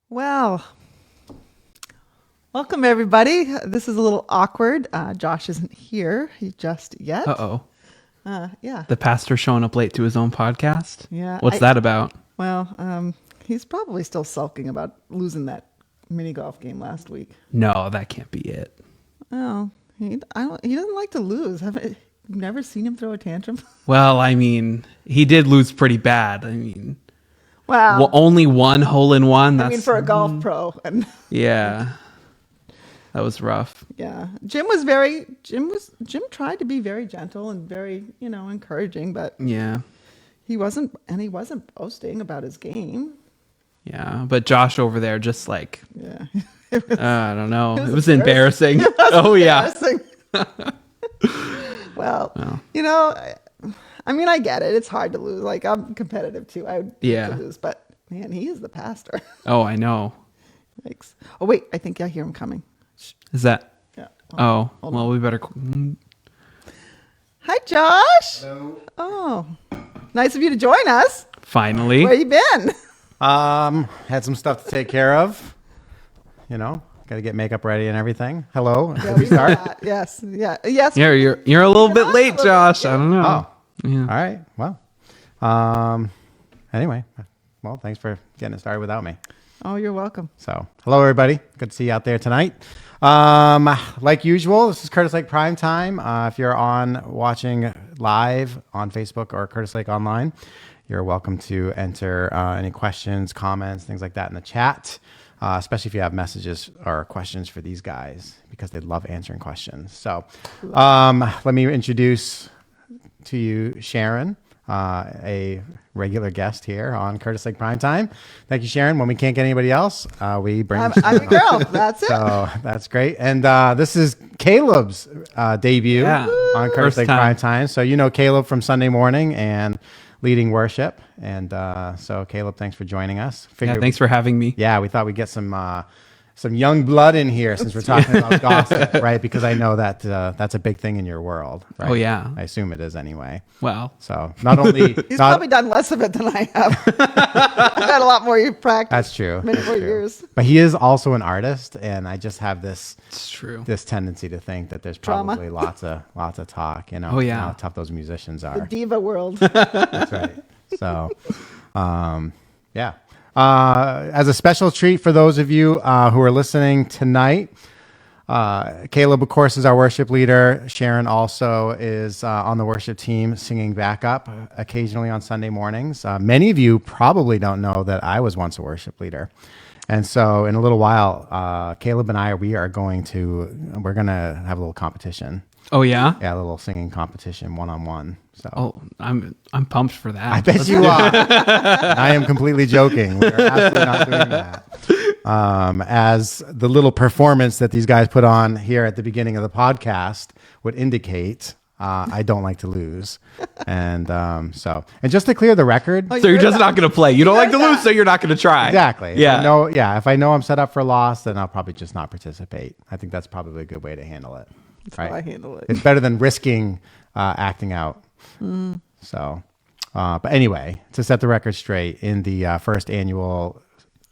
Well, welcome everybody. This is a little awkward. Josh isn't here just yet. Uh-oh. Yeah. The pastor showing up late to his own podcast? Yeah. What's that about? Well, he's probably still sulking about losing that mini golf game last week. No, that can't be it. Oh, he doesn't like to lose. You've never seen him throw a tantrum? Well, I mean, he did lose pretty bad. I mean, Wow. only one hole in one. I mean, for a golf pro. And Yeah. That was rough. yeah, Jim tried to be very gentle and very, encouraging, but Yeah. he wasn't boasting about his game. Yeah. But Josh over there just like, Yeah. I don't know. It was embarrassing. embarrassing. Oh, yeah. Well, Oh. I mean, I get it. It's hard to lose. Like, I'm competitive too. I would Yeah. to lose, but man, he is the pastor. Oh, I know. Thanks. Oh, wait, I think I hear him coming. Is that? Yeah. Oh, Hold well, on. we better. Hi, Josh. Hello. Oh, nice of you to join us. Finally. Where you been? Had some stuff to take care of. Got to get makeup ready and everything. Hello. Yeah, Did we start? know that. Yes. Yeah. Yes. Yeah, you're a little bit on a late, little Josh. bit, I don't know. Oh. Yeah. All right. Well. Anyway. Well, thanks for getting it started without me. Oh, you're welcome. So, hello everybody. Good to see you out there tonight. Like usual, this is Curtis Lake PrimeTime. If you're watching live on Facebook or Curtis Lake Online, you're welcome to enter any questions, comments, things like that in the chat. Especially if you have messages or questions for these guys, because they love answering questions. So, let me introduce to you Sharon, a regular guest here on Curtis Lake Primetime. Thank you, Sharon. When we can't get anybody else, we bring I'm your girl. That's it. So that's great. And this is Caleb's debut on Curtis First Lake time. Primetime. So you know Caleb from Sunday morning and leading worship. And so Caleb, thanks for joining us. Yeah, thanks for having me. Yeah, we thought we'd get some young blood in here since we're talking about gossip, right? Because I know that that's a big thing in your world. Right? Oh, yeah. I assume it is anyway. Well, So not only He's probably done less of it than I have. I've had a lot more practice. that's true. Many That's more true. years. But he is also an artist, and I just have this it's true. tendency to think that there's Drama. probably lots of talk. Oh, yeah. How tough those musicians The are. diva world. That's right. So, yeah. As a special treat for those of you who are listening tonight, Caleb, of course, is our worship leader. Sharon also is on the worship team singing backup occasionally on Sunday mornings. Many of you probably don't know that I was once a worship leader. And so in a little while, Caleb and I, we're going to have a little competition. Oh, yeah? Yeah, a little singing competition, one-on-one. So Oh, I'm pumped for that. I bet you are. I am completely joking. We are absolutely not doing that. As the little performance that these guys put on here at the beginning of the podcast would indicate, I don't like to lose. And and just to clear the record, So you're just not going to play. You don't like to lose, so you're not going to try. exactly. Yeah. If I know I'm set up for a loss, then I'll probably just not participate. I think that's probably a good way to handle it. That's how I handle it. It's better than risking acting out. So, but anyway, to set the record straight, in the first annual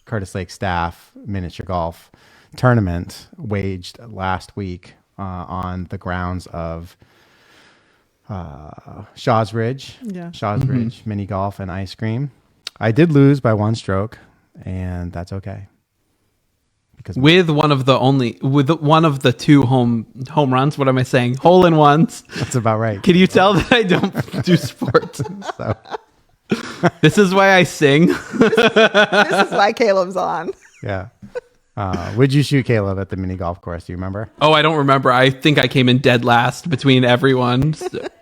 Curtis Lake Staff Miniature Golf Tournament waged last week on the grounds of Shaw's Ridge, Mini Golf and Ice Cream, I did lose by one stroke, and that's okay. Because With one of the two home runs. What am I saying? Hole in ones. that's about right. Can you tell that I don't do sports? So, This is why I sing. This is why Caleb's on. yeah. Would you shoot Caleb at the mini golf course? Do you remember? Oh, I don't remember. I think I came in dead last between everyone.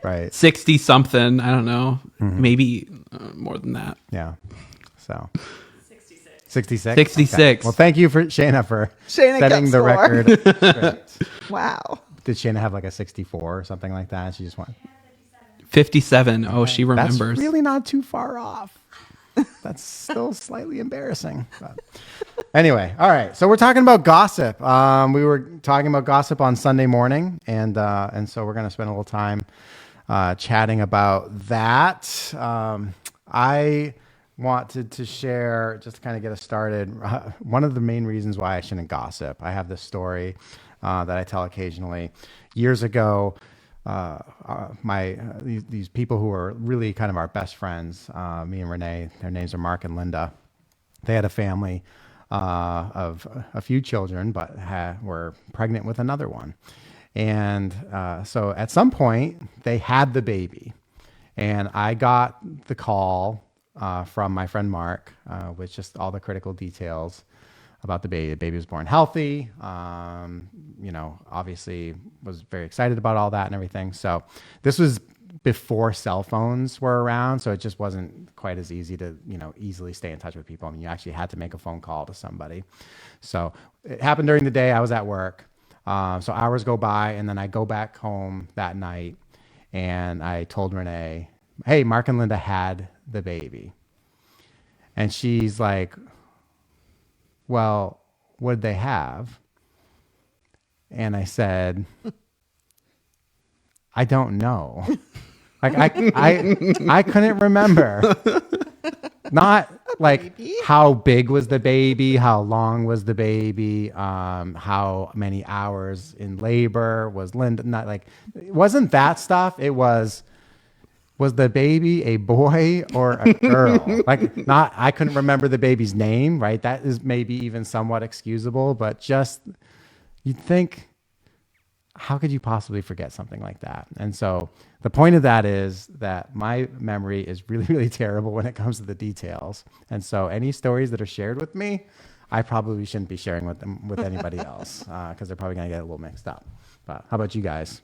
Right. 60 something. I don't know. Maybe more than that. Yeah. So 66. 66. Okay. Well, thank you for Shayna for Shayna setting kept the score. record straight. Wow. Did Shayna have like a 64 or something like that? She just went. 57. Oh, she remembers. That's really not too far off. That's still slightly embarrassing. But anyway, all right. So we're talking about gossip. We were talking about gossip on Sunday morning, and so we're going to spend a little time chatting about that. wanted to share, just to kind of get us started, one of the main reasons why I shouldn't gossip. I have this story that I tell occasionally. Years ago, these people who are really kind of our best friends, me and Renee, their names are Mark and Linda. They had a family of a few children, but were pregnant with another one. And so at some point, they had the baby. And I got the call from my friend Mark with just all the critical details about the baby. The baby was born healthy. Obviously was very excited about all that and everything. So this was before cell phones were around. So it just wasn't quite as easy to, easily stay in touch with people. I mean, you actually had to make a phone call to somebody. So it happened during the day. I was at work. So hours go by, and then I go back home that night, and I told Renee, hey, Mark and Linda had the baby. And she's like, well, what'd they have? And I said, I don't know. Like I couldn't remember. Not like how big was the baby, how long was the baby, how many hours in labor was Linda. Not like, it wasn't that stuff. It was the baby a boy or a girl? I couldn't remember the baby's name, right? That is maybe even somewhat excusable, but just, you'd think, how could you possibly forget something like that? And so the point of that is that my memory is really, really terrible when it comes to the details. And so any stories that are shared with me, I probably shouldn't be sharing with anybody else because they're probably going to get a little mixed up. But how about you guys?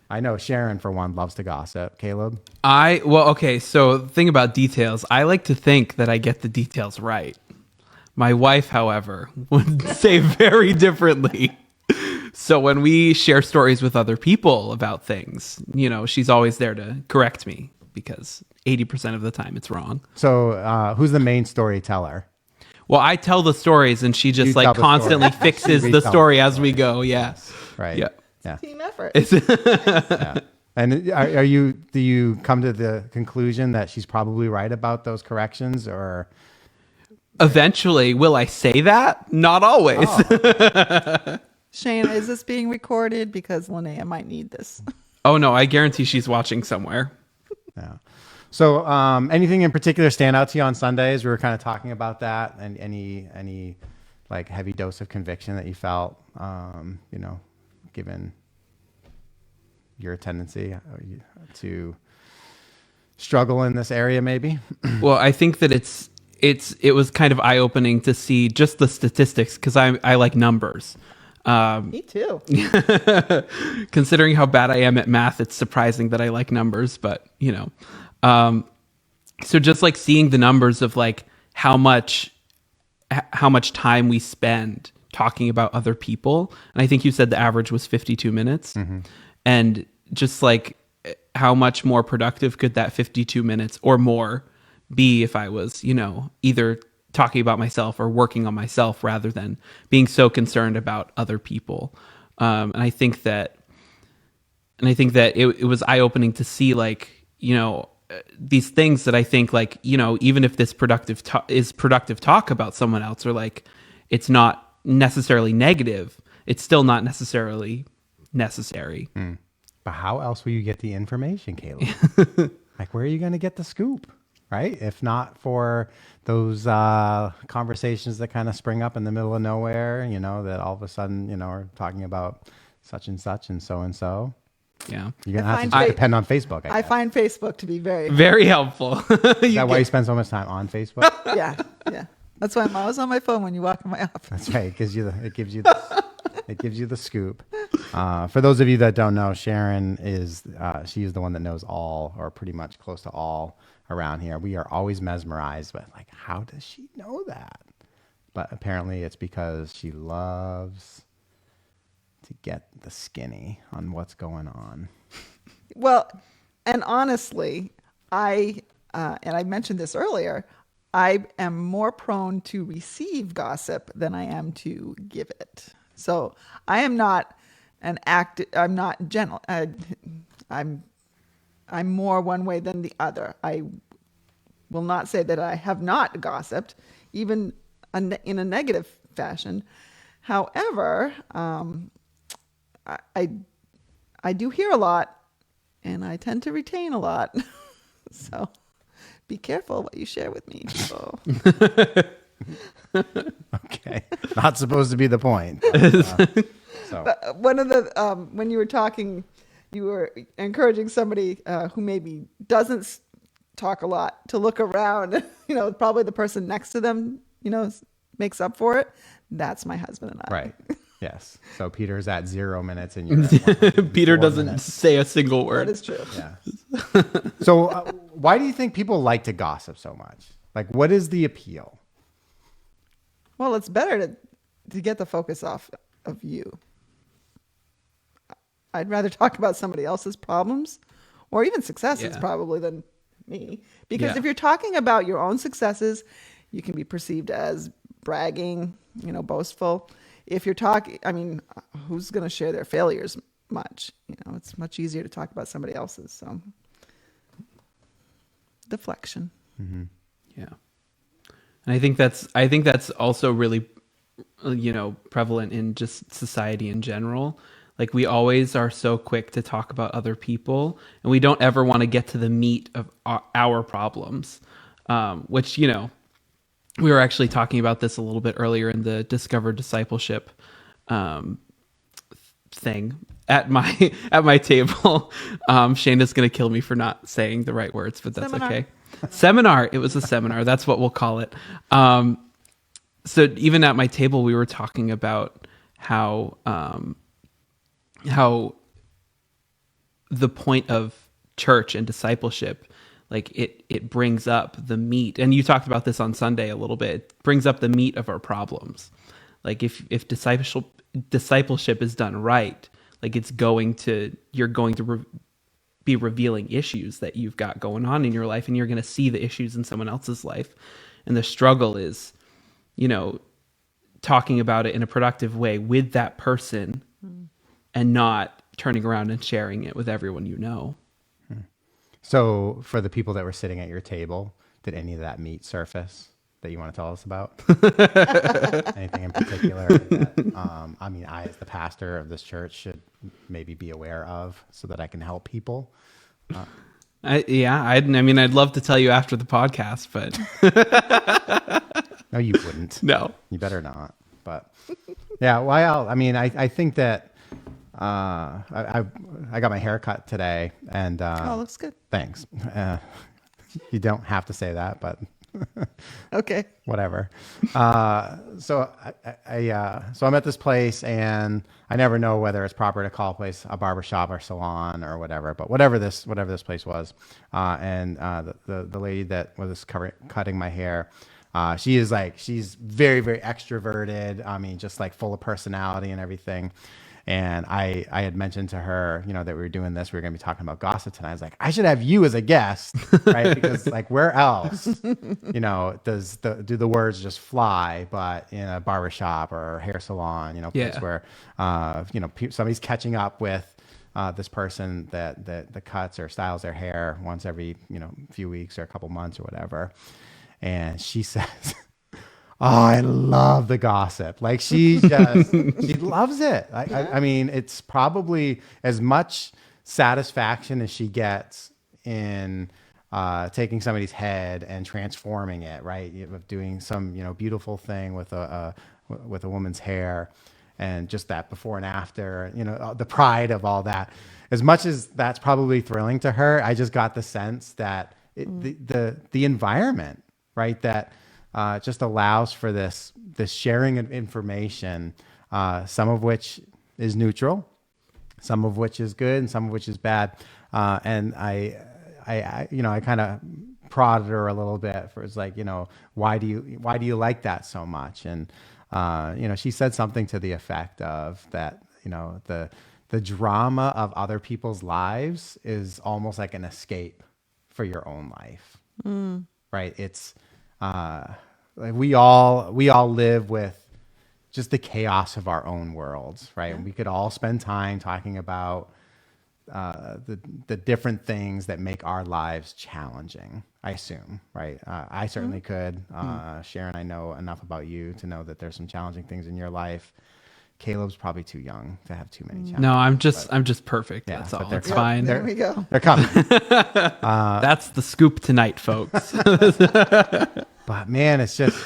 I know Sharon, for one, loves to gossip. Caleb? So the thing about details, I like to think that I get the details right. My wife, however, would say very differently. So when we share stories with other people about things, she's always there to correct me because 80% of the time it's wrong. So who's the main storyteller? Well, I tell the stories and she just constantly fixes the story as we go. Yeah. Right. Yeah. Yeah. Team effort. Yeah. And do you come to the conclusion that she's probably right about those corrections, or? Eventually, will I say that? Not always. Oh. Shane, is this being recorded? Because Linnea might need this. Oh no, I guarantee she's watching somewhere. Yeah. So anything in particular stand out to you on Sundays? We were kind of talking about that, and any like heavy dose of conviction that you felt, given your tendency to struggle in this area, maybe? Well, I think that it was kind of eye-opening to see just the statistics because I like numbers. Me too. Considering how bad I am at math, it's surprising that I like numbers, but so just like seeing the numbers of like how much time we spend talking about other people. And I think you said the average was 52 minutes. Mm-hmm. And just like how much more productive could that 52 minutes or more be if I was, either talking about myself or working on myself rather than being so concerned about other people. And I think that it was eye-opening to see these things that I think even if this is productive talk about someone else, or like it's not necessarily negative, it's still not necessarily necessary. But how else will you get the information, Caleb? Like, where are you going to get the scoop? Right? If not for those conversations that kind of spring up in the middle of nowhere, that all of a sudden, are talking about such and such and so and so. Yeah. You're going to have to depend on Facebook. I find Facebook to be very, very helpful. Is that why you spend so much time on Facebook? Yeah. That's why I'm always on my phone when you walk in my office. That's right. It gives you the scoop. For those of you that don't know, Sharon is the one that knows all, or pretty much close to all, around here. We are always mesmerized with how does she know that? But apparently it's because she loves to get the skinny on what's going on. Well, and honestly, and I mentioned this earlier, I am more prone to receive gossip than I am to give it. So I am not I'm not gentle. I'm more one way than the other. I will not say that I have not gossiped, even in a negative fashion. However, I I do hear a lot, and I tend to retain a lot. So be careful what you share with me, people. Okay. Not supposed to be the point. But, so But one of the when you were talking, you were encouraging somebody who maybe doesn't talk a lot to look around. Probably the person next to them, makes up for it. That's my husband and I. right. Yes. So Peter's at 0 minutes and you're at Peter 4 doesn't minutes. say a single That word. is true. Yeah. So why do you think people like to gossip so much? Like, what is the appeal? Well, it's better to get the focus off of you. I'd rather talk about somebody else's problems or even successes Yeah. probably than me. Because Yeah. if you're talking about your own successes, you can be perceived as bragging, boastful. If you're talking, who's going to share their failures much? It's much easier to talk about somebody else's. So deflection. Yeah. And I think that's also really, prevalent in just society in general. Like we always are so quick to talk about other people, and we don't ever want to get to the meat of our problems, which, we were actually talking about this a little bit earlier in the Discover Discipleship thing at my table. Shayna's gonna kill me for not saying the right words, but that's Seminar. okay. Seminar. It was a seminar. That's what we'll call it. So even at my table, we were talking about how the point of church and discipleship, like it brings up the meat. And you talked about this on Sunday a little bit. It brings up the meat of our problems. Like if discipleship is done right, like you're going to be revealing issues that you've got going on in your life, and you're going to see the issues in someone else's life. And the struggle is, talking about it in a productive way with that person and not turning around and sharing it with everyone you know. So for the people that were sitting at your table, did any of that meat surface that you want to tell us about? Anything in particular that, I, as the pastor of this church, should maybe be aware of so that I can help people? I'd love to tell you after the podcast, but No, you wouldn't. no. You better not. But yeah, well, I think that I got my hair cut today, and Looks good. thanks. You don't have to say that, but Okay. whatever. So I'm at this place, and I never know whether it's proper to call a place a barbershop or salon or whatever. But whatever this place was, and the lady that was cutting my hair, she's very, very extroverted. Just like full of personality and everything. And I had mentioned to her, that we were doing this, we were going to be talking about gossip tonight. I was like, I should have you as a guest, right? Because like, where else, do the words just fly? But in a barbershop or a hair salon, place Yeah. where, somebody's catching up with this person that cuts or styles their hair once every, few weeks or a couple months or whatever. And she says, oh, I love the gossip. Like she loves it. It's probably as much satisfaction as she gets in taking somebody's head and transforming it, right? Doing some, beautiful thing with a woman's hair, and just that before and after, the pride of all that. As much as that's probably thrilling to her, I just got the sense that the environment, right, that just allows for this sharing of information, some of which is neutral, some of which is good, and some of which is bad. And I kind of prodded her a little bit for, it's like, why do you like that so much? And she said something to the effect of that, the drama of other people's lives is almost like an escape for your own life, right? It's like we all live with just the chaos of our own worlds, right? Yeah. We could all spend time talking about the different things that make our lives challenging. I assume, right? I certainly could. Sharon, I know enough about you to know that there's some challenging things in your life. Caleb's probably too young to have too many challenges. No, I'm just perfect. Yeah, That's but all. they're It's com- fine. There we go. They're coming. That's the scoop tonight, folks. But man, it's just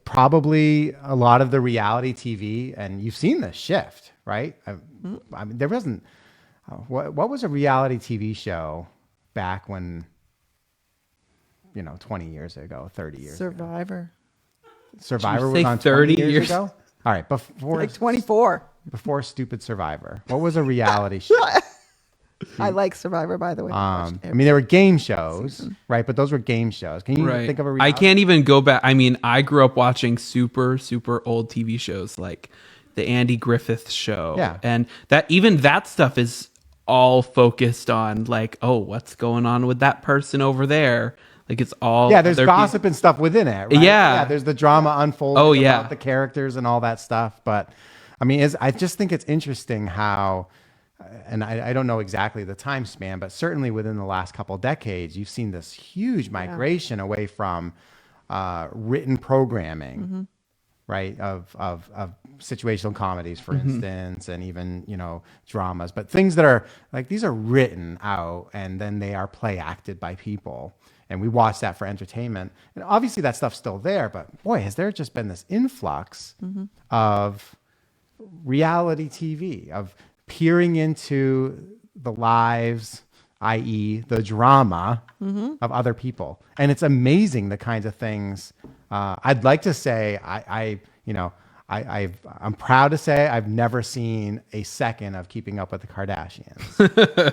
probably a lot of the reality TV, and you've seen this shift, right? I mean, there wasn't. What was a reality TV show back when, 20 years ago, 30 years ago? Survivor was say on 30 20 years years? ago? All right, before Like 24. before Stupid Survivor. What was a reality show? I like Survivor, by the way. I mean, there were game shows, right? But those were game shows. Can you think of a reality? I can't even go back. I mean, I grew up watching super, super old TV shows like the Andy Griffith Show. Yeah. And that stuff is all focused on like, oh, what's going on with that person over there? Like it's all Yeah, there's other gossip and stuff within it, right? Yeah. There's the drama unfolding Oh, yeah. about the characters and all that stuff. But I mean, I just think it's interesting how, and I don't know exactly the time span, but certainly within the last couple of decades, you've seen this huge migration away from written programming, right? Of situational comedies, for instance, and even, dramas, but things that are like, these are written out and then they are play acted by people. And we watch that for entertainment. And obviously that stuff's still there, but boy, has there just been this influx of reality TV, of peering into the lives, i.e. the drama of other people. And it's amazing the kinds of things. I'd like to say, I'm proud to say I've never seen a second of Keeping Up with the Kardashians.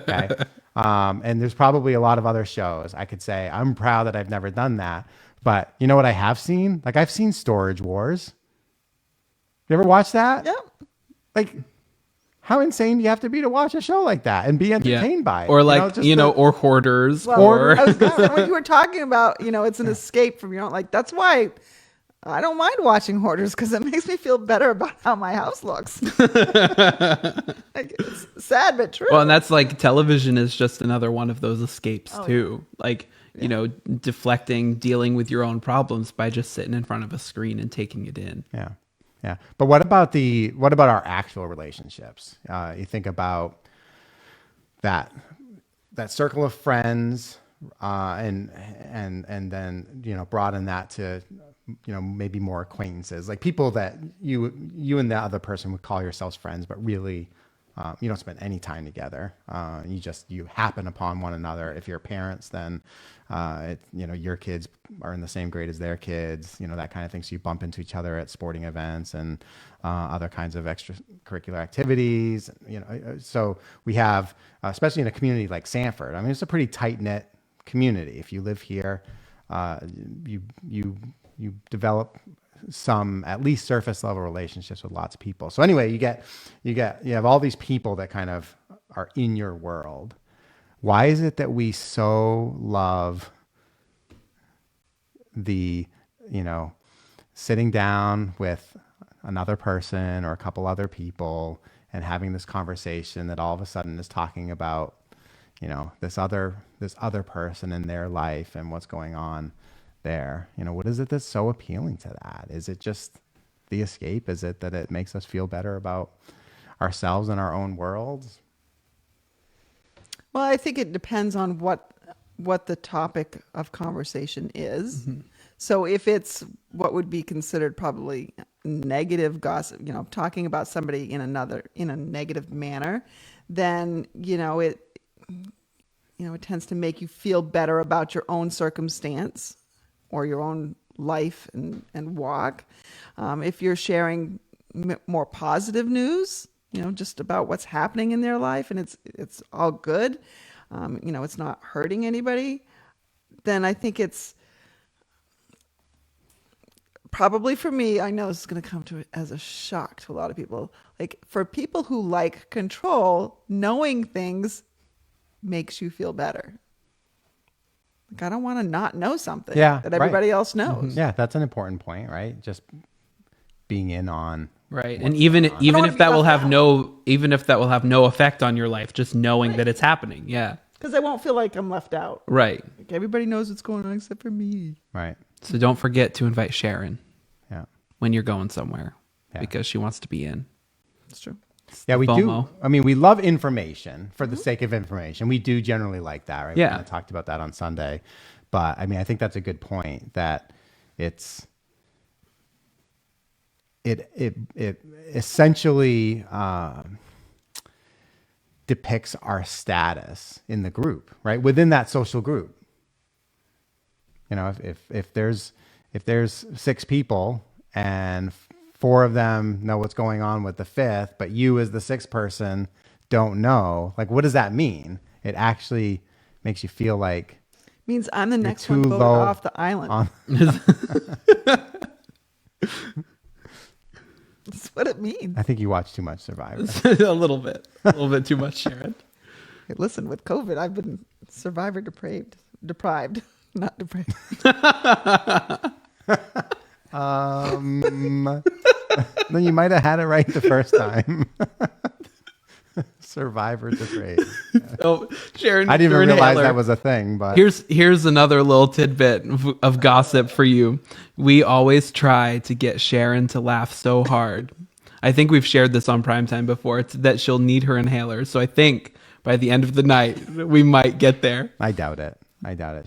Okay. And there's probably a lot of other shows I could say I'm proud that I've never done that. But you know what I have seen? Like I've seen Storage Wars. You ever watch that? Yeah. Like, how insane do you have to be to watch a show like that and be entertained by it? Or like, or Hoarders. Well, or I was gonna say, when you were talking about, it's an escape from your own, like, that's why I don't mind watching Hoarders, because it makes me feel better about how my house looks. Like, it's sad but true. Well, and that's like television is just another one of those escapes too. Yeah. Like, deflecting, dealing with your own problems by just sitting in front of a screen and taking it in. Yeah. Yeah. But what about our actual relationships? You think about that circle of friends, and then, broaden that to, maybe more acquaintances, like people that you and the other person would call yourselves friends, but really, you don't spend any time together. You happen upon one another. If you're parents, then, your kids are in the same grade as their kids, that kind of thing. So you bump into each other at sporting events and other kinds of extracurricular activities. So we have, especially in a community like Sanford, I mean, it's a pretty tight knit community. If you live here, you develop some at least surface level relationships with lots of people. So anyway, you have all these people that kind of are in your world. Why is it that we so love the, sitting down with another person or a couple other people and having this conversation that all of a sudden is talking about, this other person in their life and what's going on there? What is it that's so appealing to that? Is it just the escape? Is it that it makes us feel better about ourselves and our own worlds? Well, I think it depends on what the topic of conversation is. So if it's what would be considered probably negative gossip, talking about somebody in a negative manner, then, it tends to make you feel better about your own circumstance or your own life and walk. If you're sharing more positive news, just about what's happening in their life and it's all good, it's not hurting anybody, then I think it's probably, for me, I know this is going to come as a shock to a lot of people. Like, for people who like control, knowing things makes you feel better. Like, I don't want to not know something that everybody else knows. Yeah, that's an important point, right? Just being in on. Right. And even if that will have no effect on your life, just knowing that it's happening. Yeah. Because I won't feel like I'm left out. Right. Like everybody knows what's going on except for me. Right. So don't forget to invite Sharon Yeah. when you're going somewhere Yeah. because she wants to be in. It's true. Yeah, we FOMO. do. I mean, we love information for the sake of information. We do generally like that, right? Yeah. We kind of talked about that on Sunday. But I mean, I think that's a good point that it essentially depicts our status in the group, right? Within that social group. You know, if there's 6 people and 4 of them know what's going on with the 5th, but you as the 6th person don't know, like, what does that mean? It actually makes you feel like Means I'm the next too one voted low off the island. on. That's what it means. I think you watch too much Survivor. A little bit too much, Sharon. Hey, listen, with COVID, I've been survivor deprived, not depraved. Then you might have had it right the first time. Survivor depraved. Oh, Sharon, I didn't your even realize inhaler. that was a thing, but Here's another little tidbit of gossip for you. We always try to get Sharon to laugh so hard. I think we've shared this on Primetime before. It's that she'll need her inhaler. So I think by the end of the night, we might get there. I doubt it.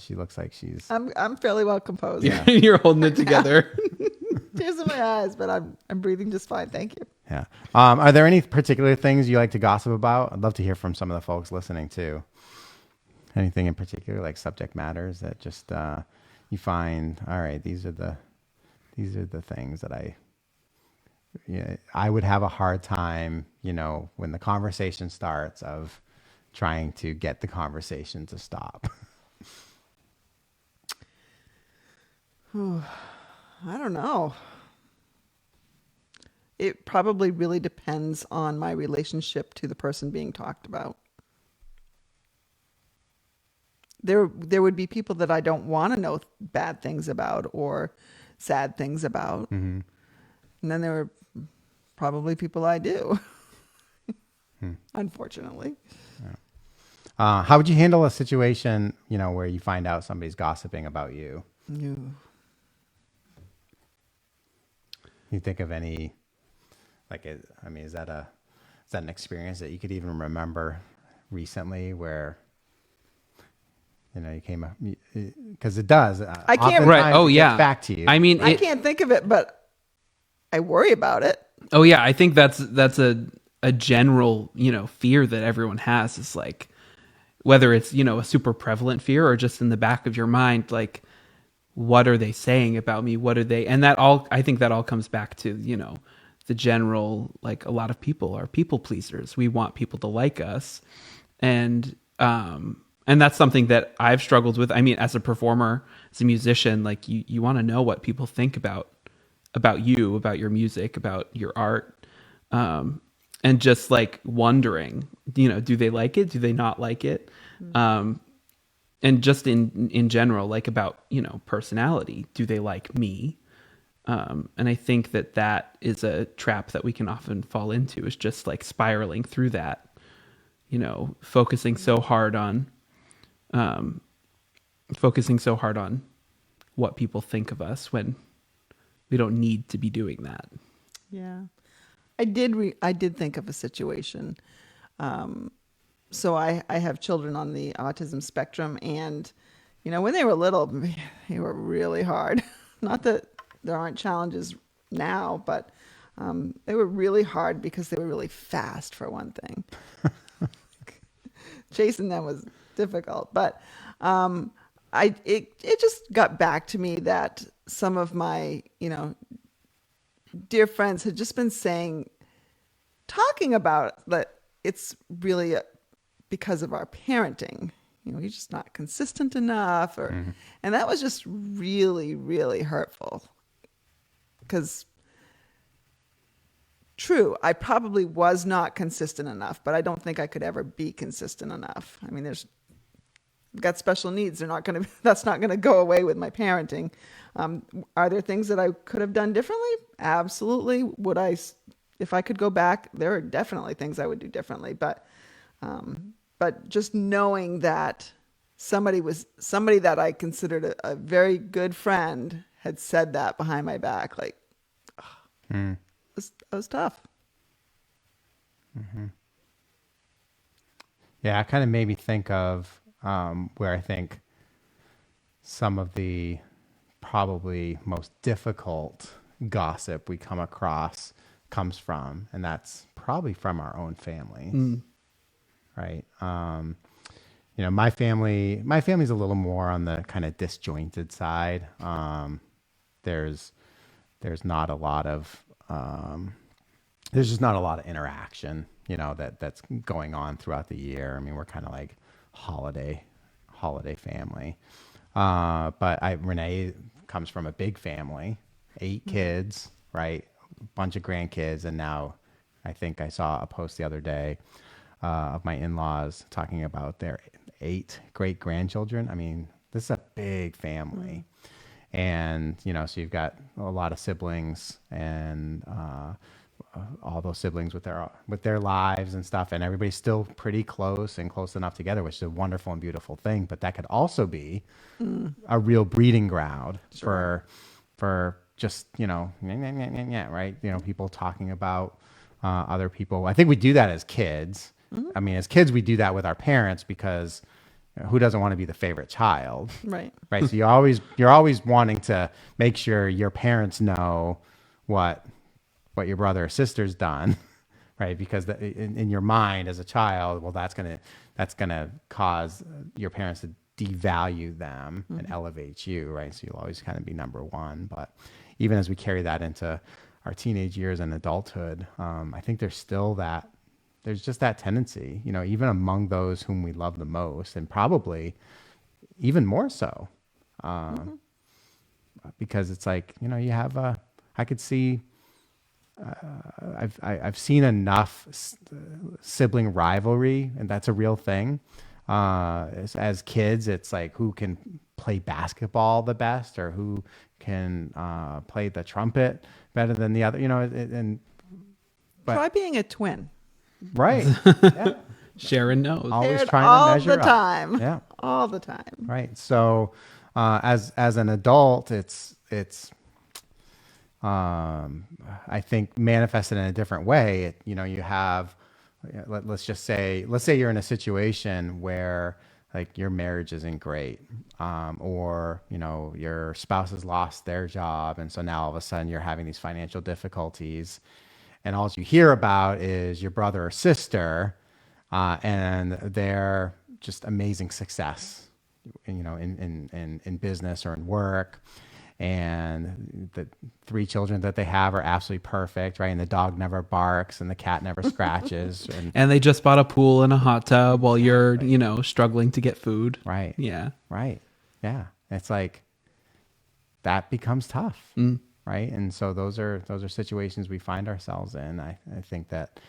She looks like she's I'm fairly well composed. You're holding it together. Tears in my eyes, but I'm breathing just fine. Thank you. Yeah. Are there any particular things you like to gossip about? I'd love to hear from some of the folks listening too. Anything in particular, like subject matters that just you find, all right, these are the things that I would have a hard time, when the conversation starts, of trying to get the conversation to stop. I don't know. It probably really depends on my relationship to the person being talked about. There would be people that I don't want to know bad things about or sad things about. Mm-hmm. And then there are probably people I do, unfortunately. How would you handle a situation, where you find out somebody's gossiping about you? You. You think of any, is that an experience that you could even remember recently where, you came up, because it does. I can't- oftentimes Right. Oh, it gets yeah. back to you. I mean, I can't think of it, but I worry about it. oh yeah, I think that's a general, fear that everyone has, is like, whether it's, a super prevalent fear or just in the back of your mind, like, what are they saying about me? What are they? And I think that all comes back to, the general, like, a lot of people are people pleasers. We want people to like us. And that's something that I've struggled with. I mean, as a performer, as a musician, like, you want to know what people think about you, about your music, about your art. And just like wondering, do they like it? Do they not like it? And just in general, like, about, personality, do they like me? And I think that is a trap that we can often fall into, is just like spiraling through that, focusing so hard on what people think of us when we don't need to be doing that. Yeah. I did think of a situation. So I have children on the autism spectrum, and, when they were little, they were really hard. Not that there aren't challenges now, but they were really hard because they were really fast, for one thing. Chasing them was difficult, but it just got back to me that some of my, dear friends had just been talking about that it's really because of our parenting. You're just not consistent enough, and that was just really, really hurtful. Because, true, I probably was not consistent enough, but I don't think I could ever be consistent enough. I mean, I've got special needs. That's not gonna go away with my parenting. Are there things that I could have done differently? Absolutely. If I could go back, there are definitely things I would do differently. But just knowing that somebody that I considered a very good friend had said that behind my back. Like, it was tough. Yeah, it kind of made me think of where I think some of the probably most difficult gossip we come across comes from, and that's probably from our own families, right? My family's a little more on the kind of disjointed side. There's not a lot of there's just not a lot of interaction, that's going on throughout the year. I mean, we're kind of like holiday family. But Renee comes from a big family, 8 kids, right? A bunch of grandkids. And now I think I saw a post the other day of my in-laws talking about their 8 great grandchildren. I mean, this is a big family. And, so you've got a lot of siblings and all those siblings with their lives and stuff, and everybody's still pretty close and close enough together, which is a wonderful and beautiful thing. But that could also be a real breeding ground for just right, people talking about other people. I think we do that as kids. I mean, as kids we do that with our parents because who doesn't want to be the favorite child, Right. So you're always wanting to make sure your parents know what your brother or sister's done, right? Because in your mind as a child, well, that's gonna cause your parents to devalue them and elevate you, right? So you'll always kind of be number one. But even as we carry that into our teenage years and adulthood, I think there's just that tendency, even among those whom we love the most, and probably even more so, because it's like, you have I could see. I've seen enough sibling rivalry, and that's a real thing. As kids, it's like who can play basketball the best, or who can play the trumpet better than the other. Try being a twin. Right. Yeah. Sharon knows. Always They're trying to all measure the up. time. Yeah. All the time. Right. So, as an adult, it's I think manifested in a different way. You have, let's say you're in a situation where like your marriage isn't great, or your spouse has lost their job, and so now all of a sudden you're having these financial difficulties, and all you hear about is your brother or sister, and their just amazing success, in business or in work. And the 3 children that they have are absolutely perfect, right? And the dog never barks and the cat never scratches. And they just bought a pool and a hot tub while you're, struggling to get food. Right. Yeah. Right. Yeah. It's like that becomes tough. Right. And so those are situations we find ourselves in. I think that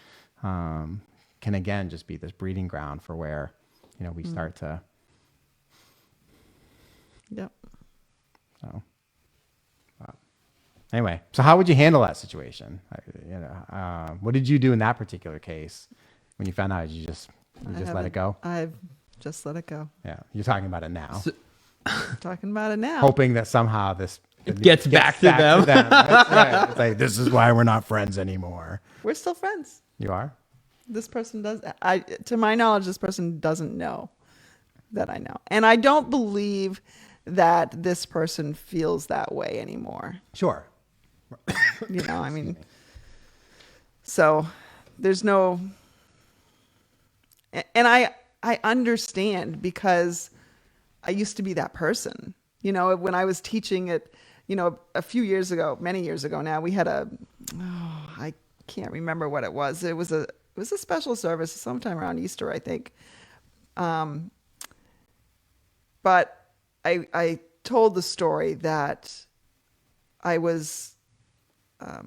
can again just be this breeding ground for where, we start to. Yep. So. Anyway, so how would you handle that situation? What did you do in that particular case when you found out? You just let it go? I've just let it go. Yeah, you're talking about it now. Talking about it now. Hoping that somehow this gets back to them. That's right. It's like, this is why we're not friends anymore. We're still friends. You are? This person does. To my knowledge, this person doesn't know that I know. And I don't believe that this person feels that way anymore. Sure. I mean, so there's no, and I understand because I used to be that person, when I was teaching it, a few years ago, many years ago now, we had I can't remember what it was. It was a special service sometime around Easter, I think. But I told the story that I was,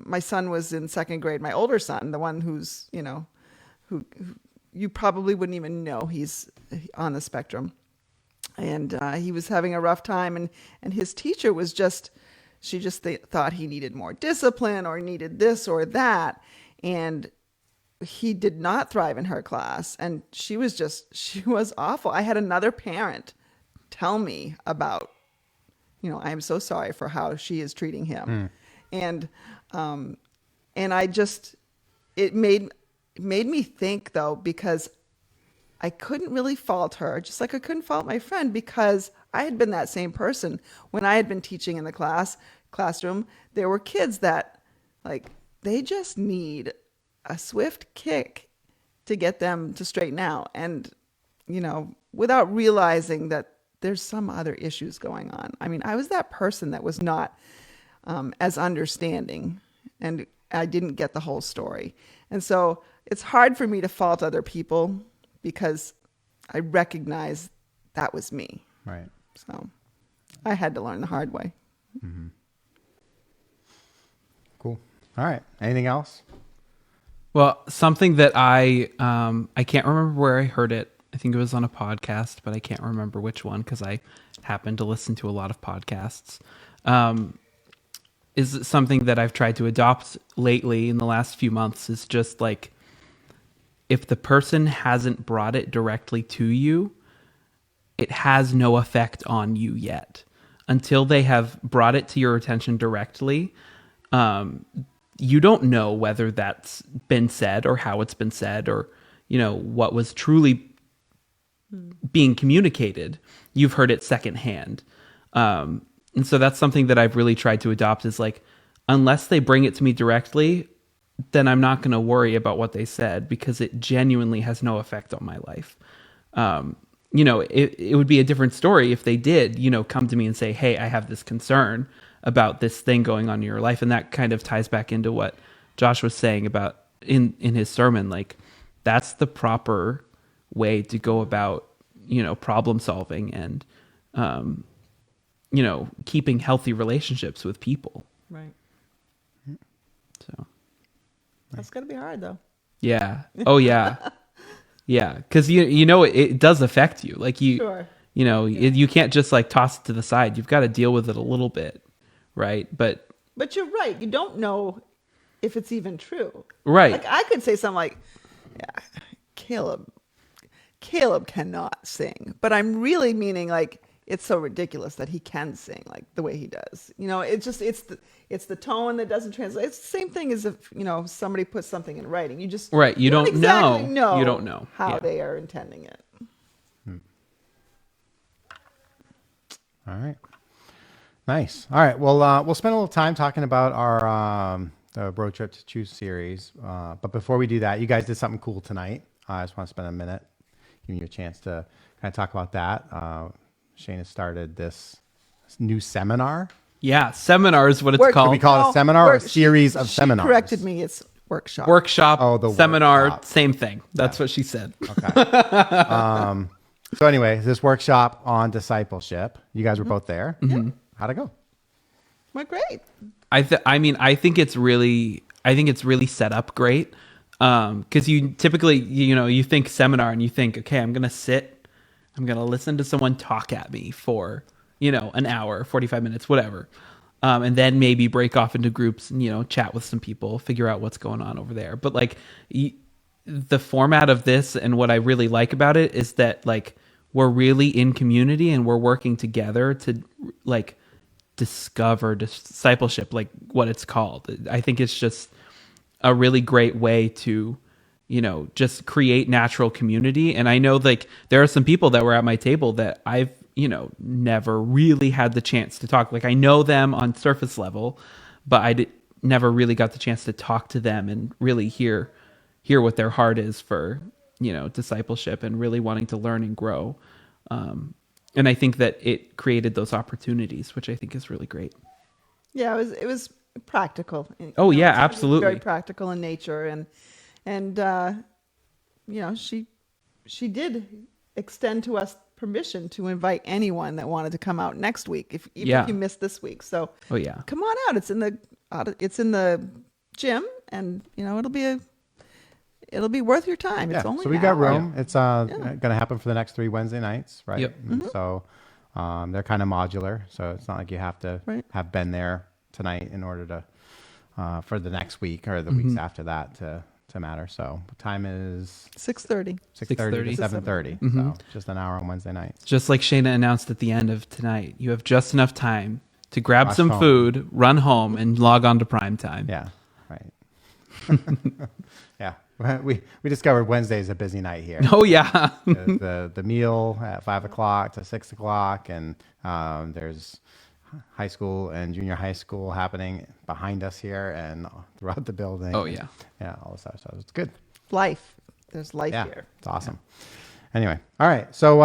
my son was in 2nd grade. My older son, the one who's, who you probably wouldn't even know he's on the spectrum. And he was having a rough time. And his teacher was she just thought he needed more discipline or needed this or that. And he did not thrive in her class. And she was awful. I had another parent tell me about, I am so sorry for how she is treating him. And, and I just, it made me think though, because I couldn't really fault her, just like I couldn't fault my friend, because I had been that same person when I had been teaching in the classroom. There were kids that, like, they just need a swift kick to get them to straighten out, and without realizing that there's some other issues going on. I mean, I was that person that was not as understanding, and I didn't get the whole story. And so it's hard for me to fault other people because I recognize that was me. Right. So I had to learn the hard way. Mm-hmm. Cool. All right. Anything else? Well, something that I can't remember where I heard it. I think it was on a podcast, but I can't remember which one because I happen to listen to a lot of podcasts. Is something that I've tried to adopt lately in the last few months is just like, if the person hasn't brought it directly to you, it has no effect on you yet. Until they have brought it to your attention directly, you don't know whether that's been said or how it's been said or, what was truly being communicated. You've heard it secondhand. And so that's something that I've really tried to adopt is like, unless they bring it to me directly, then I'm not going to worry about what they said because it genuinely has no effect on my life. It would be a different story if they did, come to me and say, hey, I have this concern about this thing going on in your life. And that kind of ties back into what Josh was saying about in his sermon. Like, that's the proper way to go about, problem solving and, keeping healthy relationships with people. Right. So That's going to be hard though. yeah. Oh yeah. Yeah. Cause it does affect you. Like Sure. You can't just like toss it to the side. You've got to deal with it a little bit. Right. But you're right. You don't know if it's even true. Right. Like I could say something like, yeah, Caleb cannot sing, but I'm really meaning like, it's so ridiculous that he can sing like the way he does. It's the tone that doesn't translate. It's the same thing as if, somebody puts something in writing. You just right. You don't exactly know. You don't know how they are intending it. All right. Nice. All right. Well, we'll spend a little time talking about our the Road Trip to Choose series. But before we do that, you guys did something cool tonight. I just want to spend a minute giving you a chance to kind of talk about that. Shane has started this new seminar. Yeah, seminar is what it's called. Do we call it a seminar or a series of seminars? She corrected me. It's workshop. Workshop, seminar, workshop. Same thing. That's what she said. Okay. So anyway, this workshop on discipleship, you guys were both there. Mm-hmm. How'd it go? Went great. I think it's really set up great. Because you typically, you think seminar and you think, okay, I'm going to listen to someone talk at me for, an hour, 45 minutes, whatever. And then maybe break off into groups and, chat with some people, figure out what's going on over there. But like the format of this and what I really like about it is that like, we're really in community and we're working together to like discover discipleship, like what it's called. I think it's just a really great way to, just create natural community. And I know like there are some people that were at my table that I've, never really had the chance to talk. Like I know them on surface level, but I never really got the chance to talk to them and really hear what their heart is for, discipleship and really wanting to learn and grow. And I think that it created those opportunities, which I think is really great. Yeah, it was practical. Oh yeah, absolutely. Very practical in nature, and she did extend to us permission to invite anyone that wanted to come out next week, if you missed this week. So oh yeah, come on out. It's in the gym, and it'll be worth your time. It's only so we got room. It's going to happen for the next 3 Wednesday nights, right? Yep. Mm-hmm. So they're kind of modular, so it's not like you have to have been there tonight in order to for the next week or the weeks after that to to matter. So time is 6:30. 6:30 to 7:30. So just an hour on Wednesday nights. Just like Shayna announced at the end of tonight, you have just enough time to grab Rush some home. food, run home, and log on to PrimeTime. Yeah, right. Yeah, we discovered Wednesday is a busy night here. Oh yeah. The meal at 5 o'clock to 6 o'clock, and there's high school and junior high school happening behind us here and throughout the building. Oh yeah. Yeah, all this stuff. So it's good. Life. There's life Yeah, here. it's awesome. Anyway, all right. So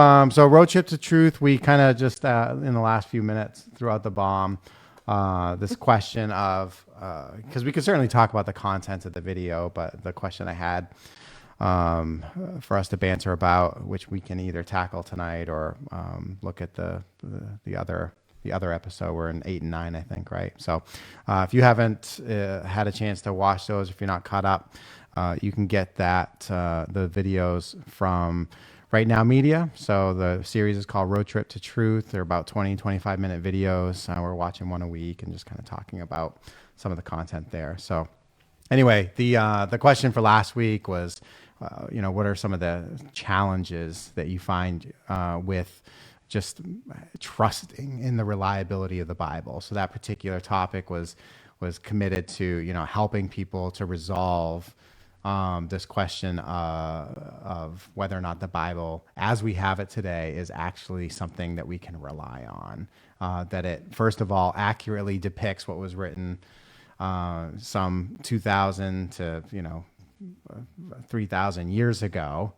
road trip to truth. We kind of just in the last few minutes throughout the bomb, this question of because we could certainly talk about the content of the video, but the question I had for us to banter about, which we can either tackle tonight or look at the other episode. We're in 8 and 9, I think, right? So if you haven't had a chance to watch those, if you're not caught up, you can get the videos from Right Now Media. So the series is called Road Trip to Truth. They're about 25 minute videos. We're watching one a week and just kind of talking about some of the content there. So anyway, the question for last week was, what are some of the challenges that you find with just trusting in the reliability of the Bible? So that particular topic was committed to, helping people to resolve this question of whether or not the Bible, as we have it today, is actually something that we can rely on. That it, first of all, accurately depicts what was written some 2,000 to 3,000 years ago.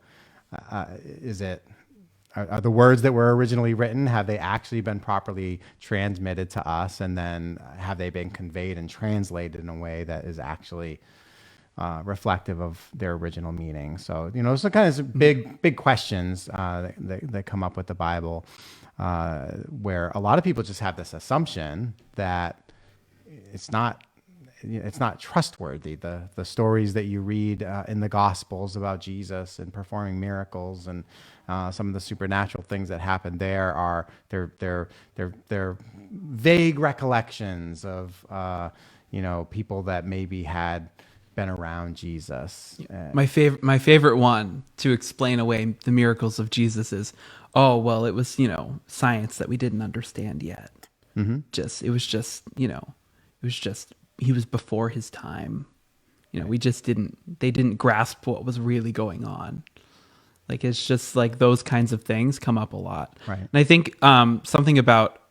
Are the words that were originally written, have they actually been properly transmitted to us, and then have they been conveyed and translated in a way that is actually reflective of their original meaning? So, so kind of big questions that come up with the Bible, where a lot of people just have this assumption that it's not trustworthy. The stories that you read in the Gospels about Jesus and performing miracles and some of the supernatural things that happen there are they're vague recollections of people that maybe had been around Jesus. My favorite one to explain away the miracles of Jesus is, oh well, it was science that we didn't understand yet. It was just he was before his time. We just they didn't grasp what was really going on. Like, it's just like those kinds of things come up a lot. Right. And I think something about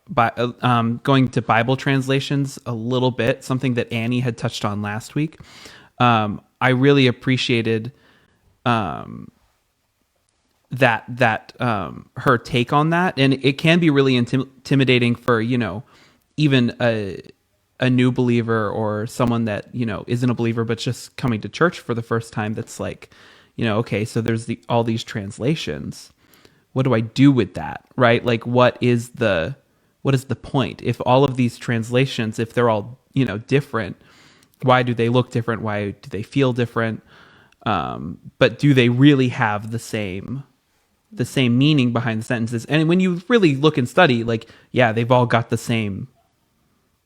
going to Bible translations a little bit, something that Annie had touched on last week. I really appreciated that her take on that. And it can be really intimidating for, even a new believer or someone that, isn't a believer, but just coming to church for the first time. That's like, okay, so there's all these translations. What do I do with that? Right? Like, what is the point? If all of these translations, if they're all, different, why do they look different? Why do they feel different? But do they really have the same meaning behind the sentences? And when you really look and study, like, yeah, they've all got the same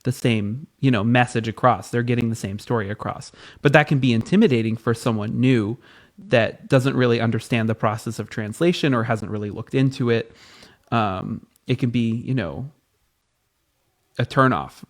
message across. They're getting the same story across. But that can be intimidating for someone new that doesn't really understand the process of translation or hasn't really looked into it. It can be, a turnoff,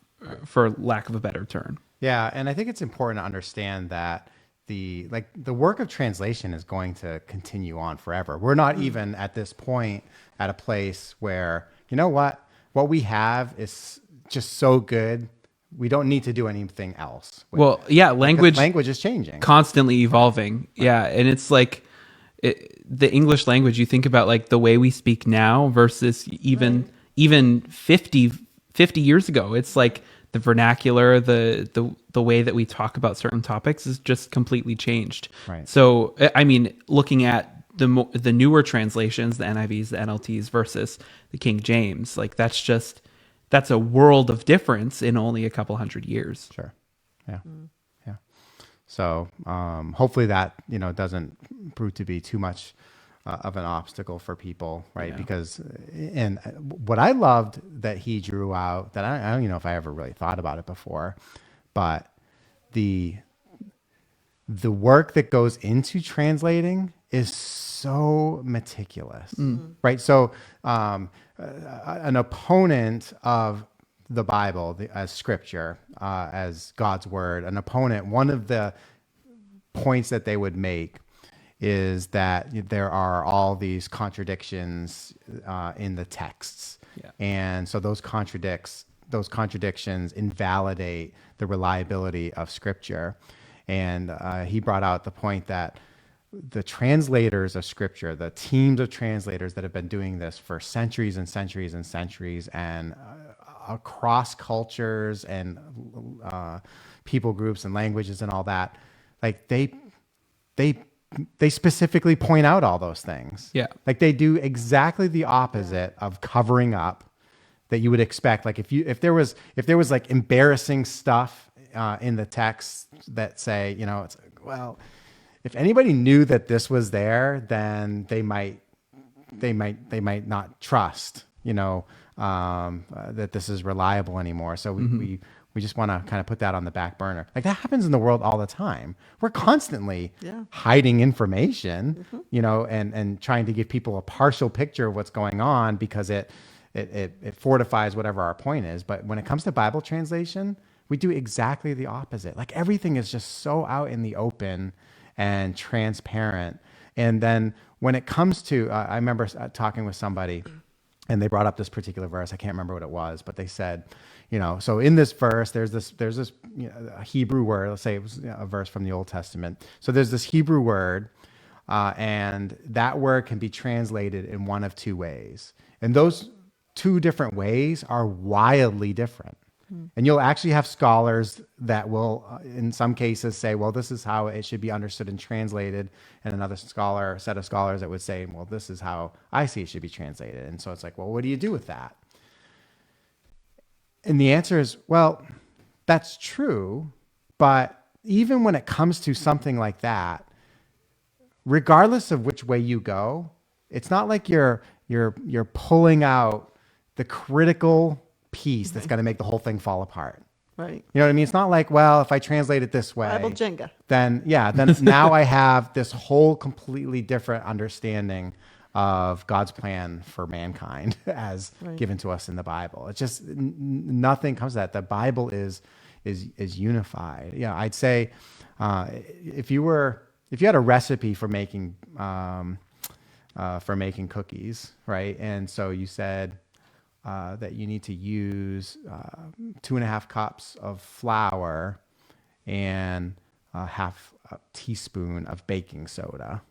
for lack of a better term. Yeah, and I think it's important to understand that the work of translation is going to continue on forever. We're not even at this point at a place where, what we have is just so good, we don't need to do anything else. Well, yeah, language is changing, constantly evolving. Yeah, and it's like the English language. You think about like the way we speak now versus even 50 years ago. It's like the vernacular, the way that we talk about certain topics is just completely changed. Right. So, I mean, looking at the newer translations, the NIVs, the NLTs versus the King James, like that's a world of difference in only a couple hundred years. Sure. Yeah. Yeah. So hopefully that, doesn't prove to be too much of an obstacle for people, right? Yeah. Because, and what I loved that he drew out, that I don't know if I ever really thought about it before, but the the work that goes into translating is so meticulous, right? So an opponent of the Bible as scripture, as God's word, an opponent, one of the points that they would make is that there are all these contradictions in the texts. Yeah. And so those contradictions invalidate the reliability of scripture. And he brought out the point that the translators of scripture, the teams of translators that have been doing this for centuries and centuries and centuries, and across cultures and people groups and languages and all that, like they specifically point out all those things. Yeah. Like they do exactly the opposite of covering up that you would expect. Like if there was like embarrassing stuff in the text that say, you know, it's like, well, if anybody knew that this was there, then they might not trust, you know, that this is reliable anymore. So we just want to kind of put that on the back burner. Like that happens in the world all the time. We're constantly hiding information, you know, and trying to give people a partial picture of what's going on because it fortifies whatever our point is. But when it comes to Bible translation, we do exactly the opposite. Like everything is just so out in the open and transparent. And then when it comes to, I remember talking with somebody and they brought up this particular verse. I can't remember what it was, but they said, you know, so in this verse, there's this you know, a Hebrew word. Let's say it was a verse from the Old Testament. So there's this Hebrew word, and that word can be translated in one of two ways. And those two different ways are wildly different. And you'll actually have scholars that will, in some cases, say, well, this is how it should be understood and translated. And another set of scholars that would say, well, this is how I see it should be translated. And so it's like, well, what do you do with that? And the answer is, well, that's true. But even when it comes to something like that, regardless of which way you go, it's not like you're pulling out the critical piece that's going to make the whole thing fall apart. Right. You know what I mean? It's not like, well, if I translate it this way, Bible Jenga. then now I have this whole completely different understanding of God's plan for mankind as given to us in the Bible. It's just nothing comes to that. The Bible is unified. Yeah, I'd say if you had a recipe for making cookies, right? And so you said that you need to use 2.5 cups of flour and half a teaspoon of baking soda,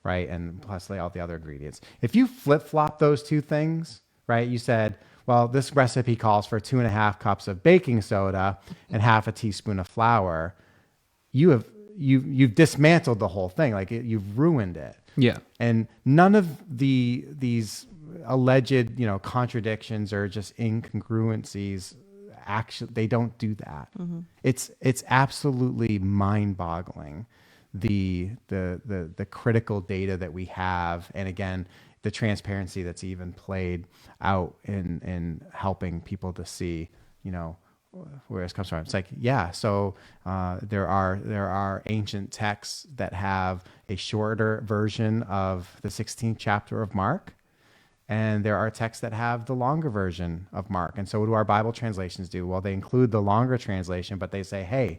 right? And plus all the other ingredients. If you flip-flop those two things, right? You said, well, this recipe calls for 2.5 cups of baking soda and half a teaspoon of flour. You've dismantled the whole thing. Like you've ruined it. Yeah. And none of these alleged, you know, contradictions or just incongruencies, actually, they don't do that. It's absolutely mind-boggling the critical data that we have, and again, the transparency that's even played out in helping people to see, you know, where this comes from. It's like, yeah, so there are ancient texts that have a shorter version of the 16th chapter of Mark, and there are texts that have the longer version of Mark. And so what do our Bible translations do? Well, they include the longer translation, but they say, hey,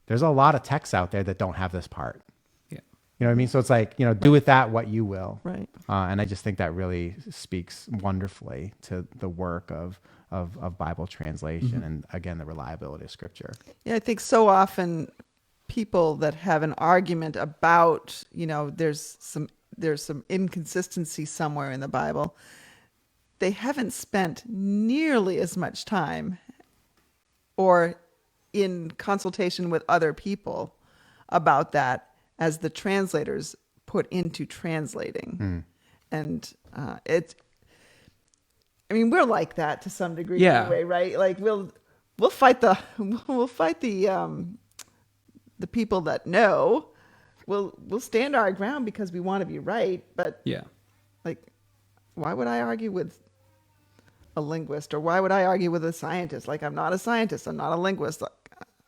there's a lot of texts out there that don't have this part. Yeah. You know what I mean? So it's like, you know, do with that what you will. Right. And I just think that really speaks wonderfully to the work of Bible translation and, again, the reliability of Scripture. Yeah, I think so often people that have an argument about, you know, there's some inconsistency somewhere in the Bible, they haven't spent nearly as much time or in consultation with other people about that as the translators put into translating. And we're like that to some degree anyway, right? Like we'll fight the people that know. We'll stand our ground because we want to be right, but like, why would I argue with a linguist, or why would I argue with a scientist? Like, I'm not a scientist, I'm not a linguist.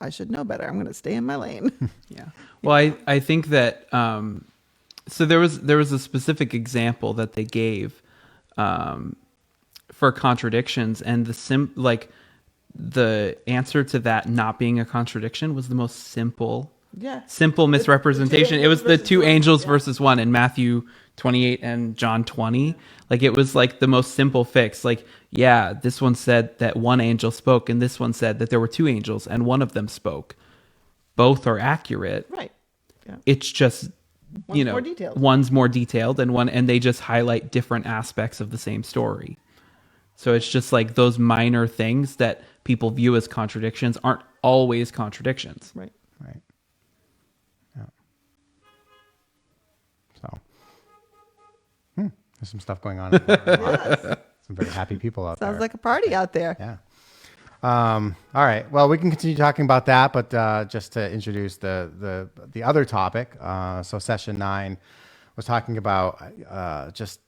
I should know better. I'm going to stay in my lane. Yeah. Well, I think that so there was a specific example that they gave for contradictions, and the answer to that not being a contradiction was the most simple Yeah. misrepresentation. The two It was the angels two versus angels one, yeah. versus one in Matthew 28 and John 20. Like, it was like the most simple fix. Like, yeah, this one said that one angel spoke, and this one said that there were two angels and one of them spoke. Both are accurate. Right. Yeah. It's just, One's more detailed. one's more detailed, and they just highlight different aspects of the same story. So it's just like those minor things that people view as contradictions aren't always contradictions. Right. Right. Yeah. So, there's some stuff going on. Some very happy people out there. Sounds like a party out there. Yeah. All right. Well, we can continue talking about that, but just to introduce the other topic. So session 9 was talking about just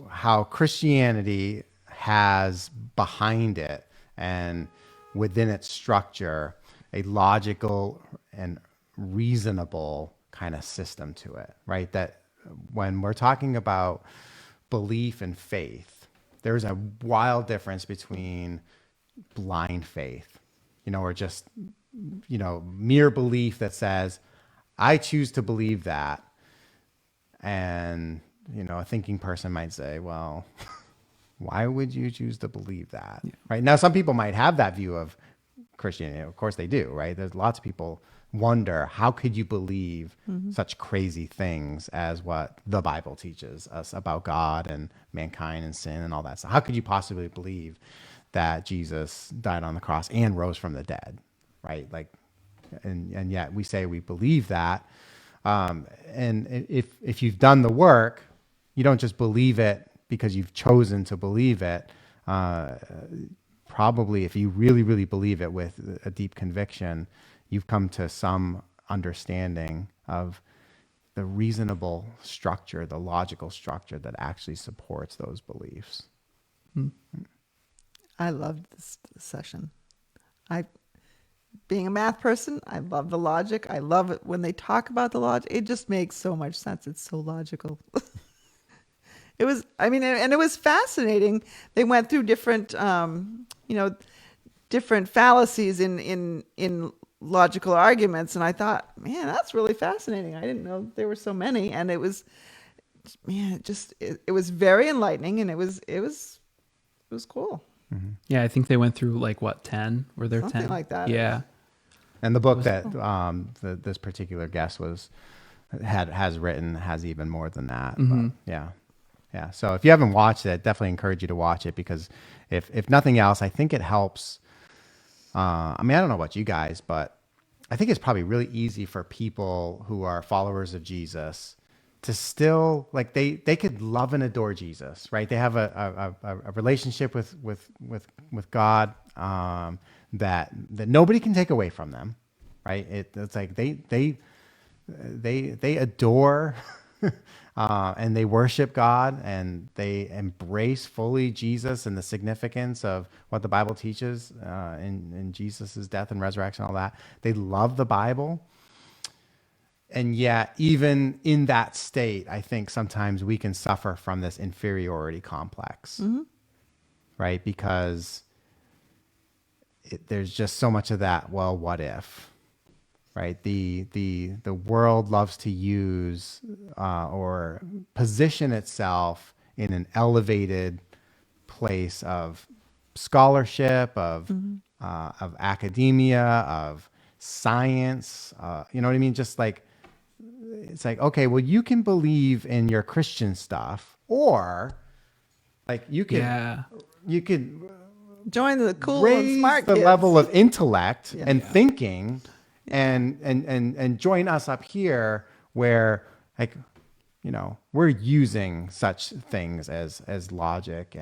how Christianity has behind it and within its structure a logical and reasonable kind of system to it, right? That when we're talking about belief and faith, there's a wild difference between blind faith, or just, mere belief that says, I choose to believe that. And, a thinking person might say, well, why would you choose to believe that? Yeah. Right. Now, some people might have that view of Christianity. Of course they do, right? There's lots of people wonder, how could you believe such crazy things as what the Bible teaches us about God and mankind and sin and all that stuff? How could you possibly believe that Jesus died on the cross and rose from the dead, right? Like, and yet we say we believe that. And if you've done the work, you don't just believe it because you've chosen to believe it. Probably if you really, really believe it with a deep conviction, you've come to some understanding of the reasonable structure, the logical structure that actually supports those beliefs. I loved this session. Being a math person, I love the logic. I love it when they talk about the logic. It just makes so much sense. It's so logical. It was, and it was fascinating. They went through different, different fallacies in logical arguments, and I thought, man, that's really fascinating. I didn't know there were so many, and it was, man, it was very enlightening, and it was cool. Mm-hmm. Yeah, I think they went through 10? Were there 10? Something like that. Yeah. And the book that this particular guest has written has even more than that. Mm-hmm. But yeah. So if you haven't watched it, definitely encourage you to watch it, because if nothing else, I think it helps. I don't know about you guys, but I think it's probably really easy for people who are followers of Jesus to still, they could love and adore Jesus, right? They have a relationship with God that nobody can take away from them, right? It's like they adore and they worship God, and they embrace fully Jesus and the significance of what the Bible teaches in Jesus's death and resurrection, all that. They love the Bible. And yet, even in that state, I think sometimes we can suffer from this inferiority complex, right? Because there's just so much of that. Well, what if, right? The world loves to use or position itself in an elevated place of scholarship, of academia, of science. You know what I mean? Just it's like, okay, well, you can believe in your Christian stuff, or you could Join the cool and raise smart the kids. level of intellect Yeah. and thinking, and join us up here where we're using such things as logic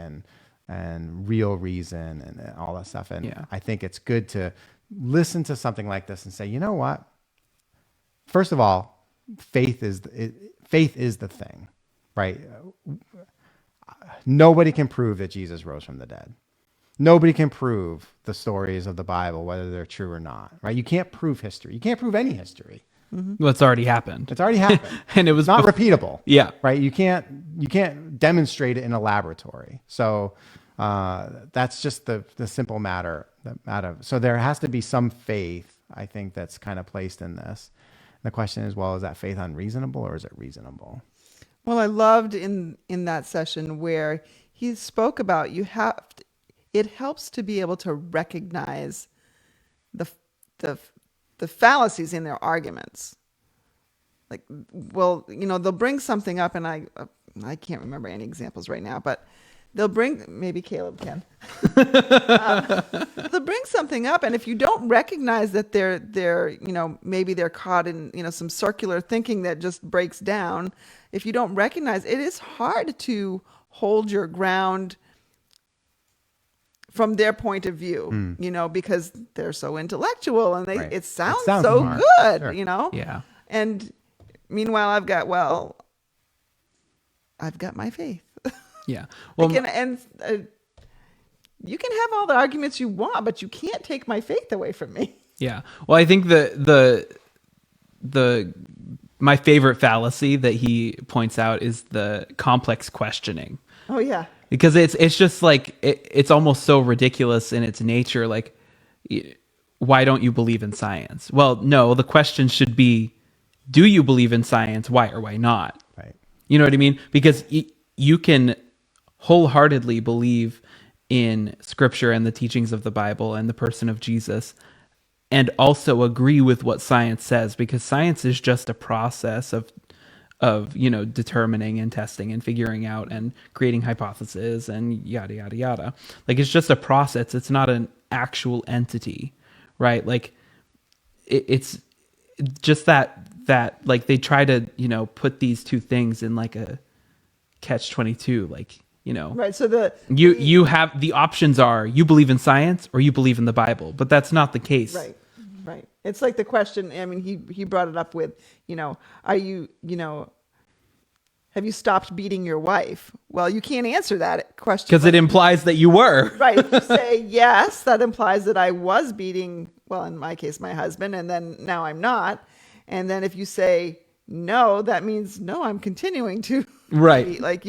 and real reason and all that stuff. And I think it's good to listen to something like this and say, you know what? First of all, faith is the thing, right? Nobody can prove that Jesus rose from the dead. Nobody can prove the stories of the Bible, whether they're true or not, right? You can't prove history. You can't prove any history, Well, it's already happened. It's already happened. And it was not repeatable. Yeah. Right. You can't demonstrate it in a laboratory. So that's just the simple matter. So there has to be some faith, I think, that's kind of placed in this. The question is, well, is that faith unreasonable or is it reasonable? Well, I loved in that session where he spoke about it helps to be able to recognize the fallacies in their arguments. Like, well, they'll bring something up, and I can't remember any examples right now, but they'll bring, maybe Caleb can. They'll bring something up, and if you don't recognize that they're maybe they're caught in some circular thinking that just breaks down. If you don't recognize, it is hard to hold your ground from their point of view, because they're so intellectual and Right. it sounds sounds so smart. good, Sure. Yeah. And meanwhile, I've got my faith. Yeah. Well, You can have all the arguments you want, but you can't take my faith away from me. yeah. Well, I think my favorite fallacy that he points out is the complex questioning. Oh yeah. Because it's just like it's almost so ridiculous in its nature. Like, why don't you believe in science? Well, no, the question should be, do you believe in science? Why or why not? Right. You know what I mean? Because you can wholeheartedly believe in Scripture and the teachings of the Bible and the person of Jesus, and also agree with what science says, because science is just a process of determining and testing and figuring out and creating hypotheses and yada yada yada. Like, it's just a process. It's not an actual entity, right? Like, it's just that like they try to put these two things in like a catch-22, like, Right. So you have the options are you believe in science or you believe in the Bible, but that's not the case. right. It's like the question. I mean, he brought it up with, are you, have you stopped beating your wife? Well, you can't answer that question Because it implies that you were. right. If you say yes, that implies that I was beating, well, in my case, my husband, and then now I'm not. And then if you say no, that means no, I'm continuing to. Right. Like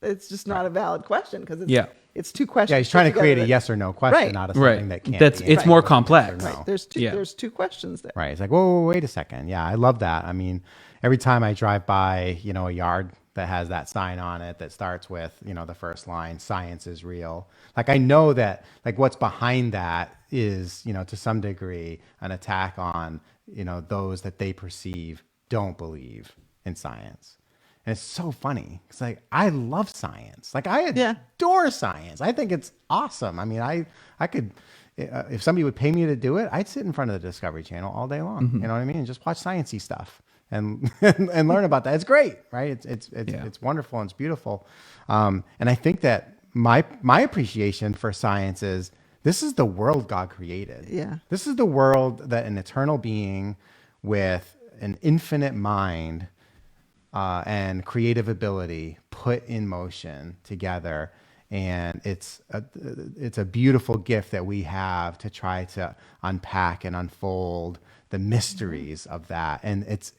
it's just not a valid question because it's two questions. Yeah, he's trying to put create a together yes or no question, Right. not a something that can't be It's answered more with complex. yes or no. that- There's two questions there. Right. It's like, whoa, wait a second. Yeah, I love that. I mean, every time I drive by, a yard that has that sign on it that starts with, the first line, science is real. Like, I know that, like, what's behind that is, to some degree, an attack on, those that they perceive don't believe in science. And it's so funny. It's like, I love science. Like, I adore science. I think it's awesome. I mean, I could, if somebody would pay me to do it, I'd sit in front of the Discovery Channel all day long. You know what I mean? And just watch sciencey stuff and and learn about that. It's great, right? It's wonderful and it's beautiful. And I think that my appreciation for science is this is the world God created. Yeah. This is the world that an eternal being with an infinite mind and creative ability put in motion together. And it's a beautiful gift that we have to try to unpack and unfold the mysteries of that. And it's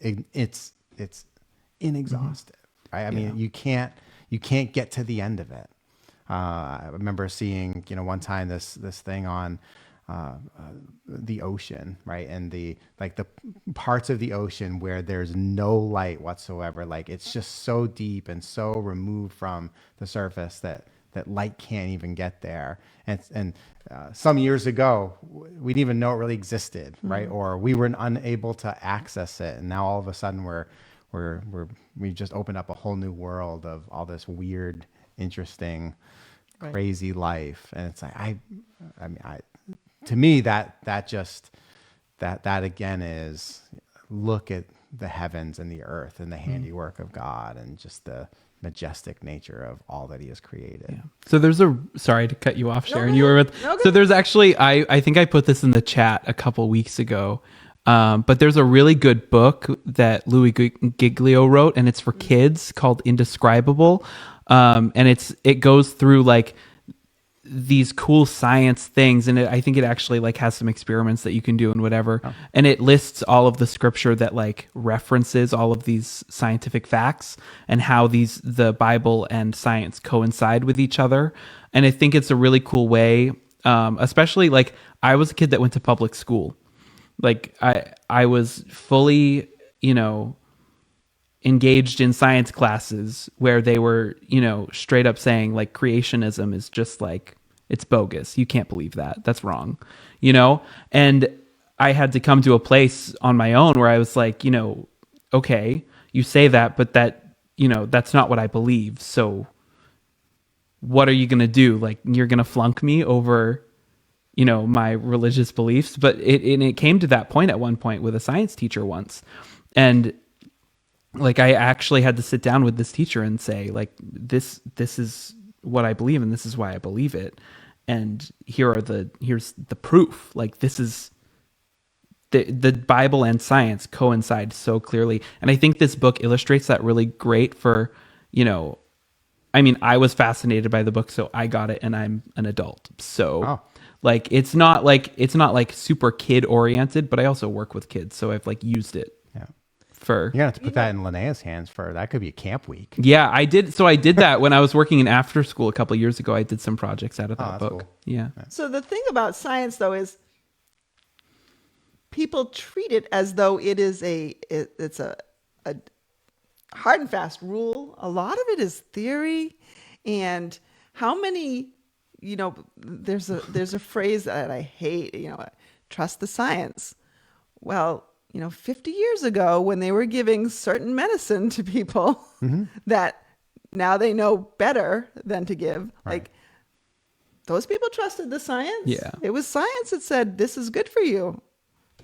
inexhaustive, right? I mean, you can't get to the end of it. I remember seeing, one time this thing on the ocean, right? And the parts of the ocean where there's no light whatsoever. Like, it's just so deep and so removed from the surface that light can't even get there. And some years ago, we didn't even know it really existed, right? Or we were unable to access it. And now all of a sudden we just opened up a whole new world of all this weird, interesting, crazy life. And it's like, to me, that again is look at the heavens and the earth and the handiwork of God and just the majestic nature of all that he has created. Yeah. So there's sorry to cut you off, Sharon. No, You were with, no, so there's actually, I think I put this in the chat a couple weeks ago. But there's a really good book that Louis Giglio wrote, and it's for kids, called Indescribable. And it goes through like these cool science things, and I think it actually like has some experiments that you can do and whatever, and it lists all of the scripture that like references all of these scientific facts and how the Bible and science coincide with each other. And I think it's a really cool way, especially like I was a kid that went to public school. Like I was fully, engaged in science classes where they were, straight up saying like creationism is just like, it's bogus. You can't believe that. That's wrong, And I had to come to a place on my own where I was like, okay, you say that, but that's not what I believe. So what are you going to do? Like, you're going to flunk me over, my religious beliefs? But it came to that point at one point with a science teacher once. And like, I actually had to sit down with this teacher and say, like, this is what I believe, and this is why I believe it. And here's the proof. Like, this is the Bible and science coincide so clearly. And I think this book illustrates that really great for, I was fascinated by the book, so I got it, and I'm an adult. So like, it's not like super kid oriented, but I also work with kids. So I've like used it. You're gonna have to put that in Linnea's hands that could be a camp week. Yeah, I did. So I did that when I was working in after school a couple of years ago. I did some projects out of that book. Cool. Yeah. So the thing about science, though, is people treat it as though it's a hard and fast rule. A lot of it is theory, and how many, there's a phrase that I hate. Trust the science. Well, 50 years ago, when they were giving certain medicine to people that now they know better than to give, like, those people trusted the science. Yeah. It was science that said, this is good for you.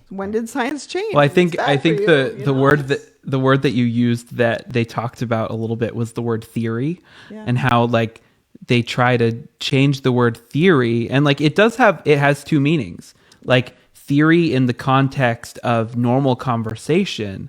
When did science change? Well, I think the word that you used that they talked about a little bit was the word theory, and how like they try to change the word theory, and like it has two meanings. Like, theory in the context of normal conversation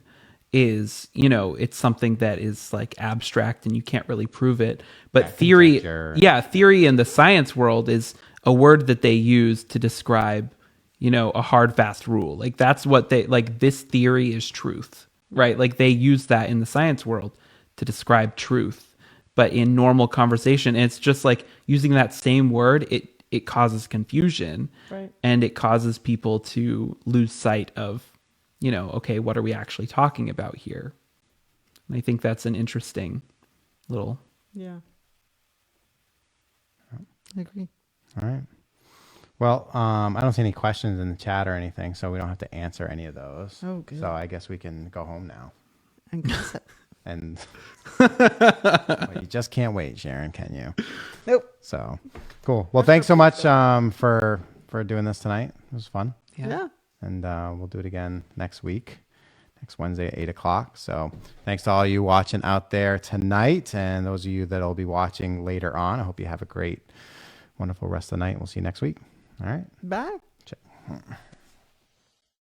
is, it's something that is like abstract and you can't really prove it. But theory in the science world is a word that they use to describe, a hard, fast rule. Like, that's what this theory is truth, right? Like, they use that in the science world to describe truth. But in normal conversation, it's just like using that same word, it causes confusion, right? And it causes people to lose sight of, okay, what are we actually talking about here? And I think that's an interesting little. Yeah. I agree. All right. Well, I don't see any questions in the chat or anything, so we don't have to answer any of those. Oh, good. So I guess we can go home now. And guess it. And well, you just can't wait, Sharon, can you? Nope. So cool. Well, thanks so much for doing this tonight. It was fun. Yeah. And we'll do it again next week, next Wednesday at 8:00. So thanks to all you watching out there tonight, and those of you that will be watching later on. I hope you have a great, wonderful rest of the night. We'll see you next week. All right. Bye. Check.